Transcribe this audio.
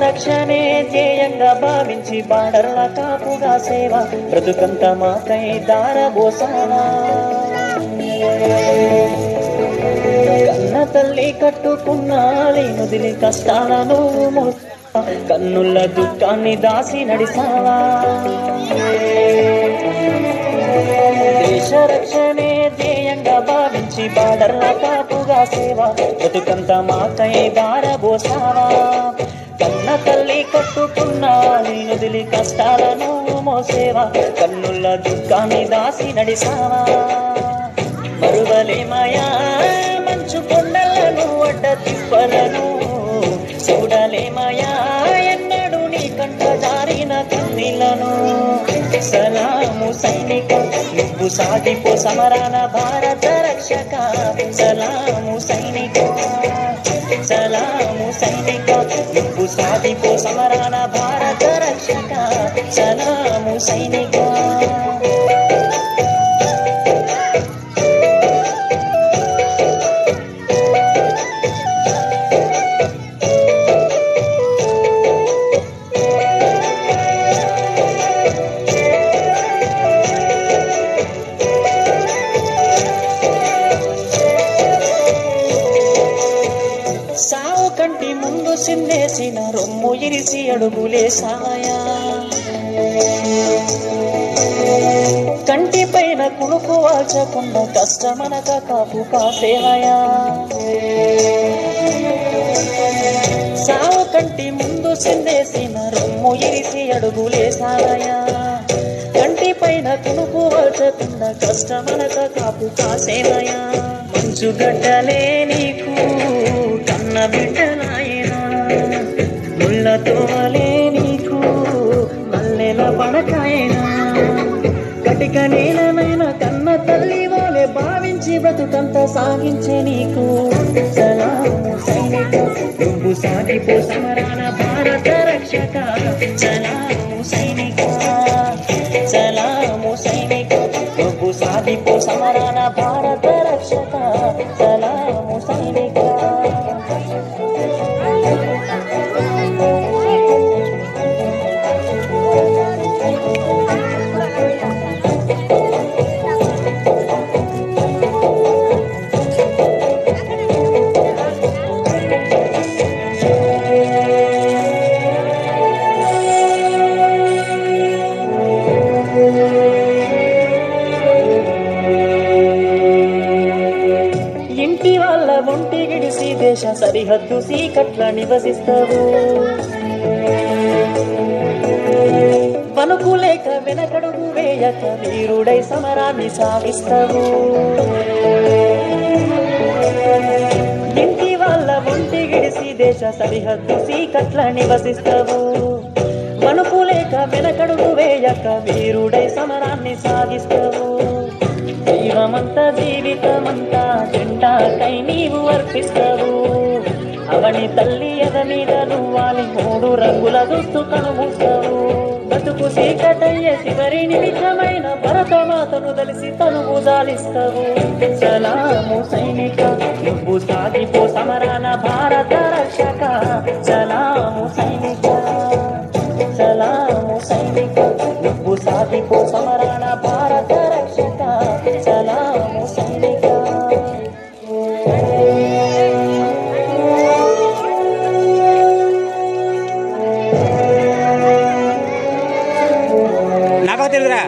రక్షణే ధ్యేయంగా భావించి బార్డర్ల కాపుగా సేవ బ్రతుకంత మాకై దారబోసావా. కన్న తల్లి కట్టుకున్నాలి నుదిలి కష్టాలను కన్నుల దుఃఖాన్ని దాసి నడిసావా. దేశ రక్షణే ధ్యేయంగా భావించి బార్డర్ల కాపుగా సేవ బ్రతుకంత మాకై దారబోసావా. కన్న తల్లి కట్టుకున్నా నిదిలి కష్టాలను మోసేవా కన్నుల దుఃఖాన్ని దాసి నడిసావా. మరువలేమయా మంచు కొండలను అడ్డ తిప్పలను చూడలేమయా ఎన్నడు నీ కంట జారిన కన్నీళ్లను. సలాము సైనిక నువ్వు సాగిపో సమరాన భారత రక్షక. సలాము సైనిక సలాము సైనిక నువ్వు సాగిపో సమరాన భారత రక్షక. సలాము సైనిక. సావు కంటి ముందు సిందేసిన రొమ్ము ఇరిసి అడుగులేసాయా. కంటి పైన కునుకు వాల్చకుండా కష్టమనక కాపు కాసేవయా. సావు కంటి ముందు సిందేసిన రొమ్ము ఇరిసి అడుగులేసాయా. కంటి పైన కునుకు వాల్చకుండా కష్టమనక కాపు కాసేవయా. మంచు గడ్డలే నీకు కన్న బిడ్డలాయనా. ముళ్ళతోలే నీకు మల్లెల పడకాయనా. కటిక నేలనైన కన్న తల్లి వాళ్ళే భావించి బ్రతుకంత సాగించే నీకు. సలాము సైనిక నువ్వు సాగిపో సమరాన భారత రక్షక. సలాము సైనిక సలాము సైనిక నువ్వు సాగిపో సమరాన భారత రక్షక. సలాము సైనిక. ఇంటి వాళ్ళ ఒంటి గిడిసి దేశ సరిహద్దు సీకట్ల నివసిస్తావు. వణుకులేక వెనకడుగు వేయక వీరుడై సమరాన్ని సాగిస్తావు. ఇంటి వాళ్ళ ఒంటి గిడిసి దేశ సరిహద్దు సీకట్ల నివసిస్తావు. వణుకులేక వెనకడుగు వేయక వీరుడై సమరాన్ని సాగిస్తావు. జీవమంతా జీవితమంతా జెండాకై నీవు అర్పిస్తావు. అవని తల్లి ఎద మీద నువ్వాలి మూడు రంగుల దుస్తు కనుమూస్తావు. బతుకు సీకటయ్యే చివరి నిమిషమైన భరతమాతను దలిసి తనువు దాలిస్తావు. సలాము సైనిక నువ్వు సాగిపో సమరాన భారత రక్షక. సలాము సైనిక సలాము సైనిక నువ్వు సాగిపో సమరాన భారత రక్షక. సలాము సైనిక. నాకో తెలుగురా.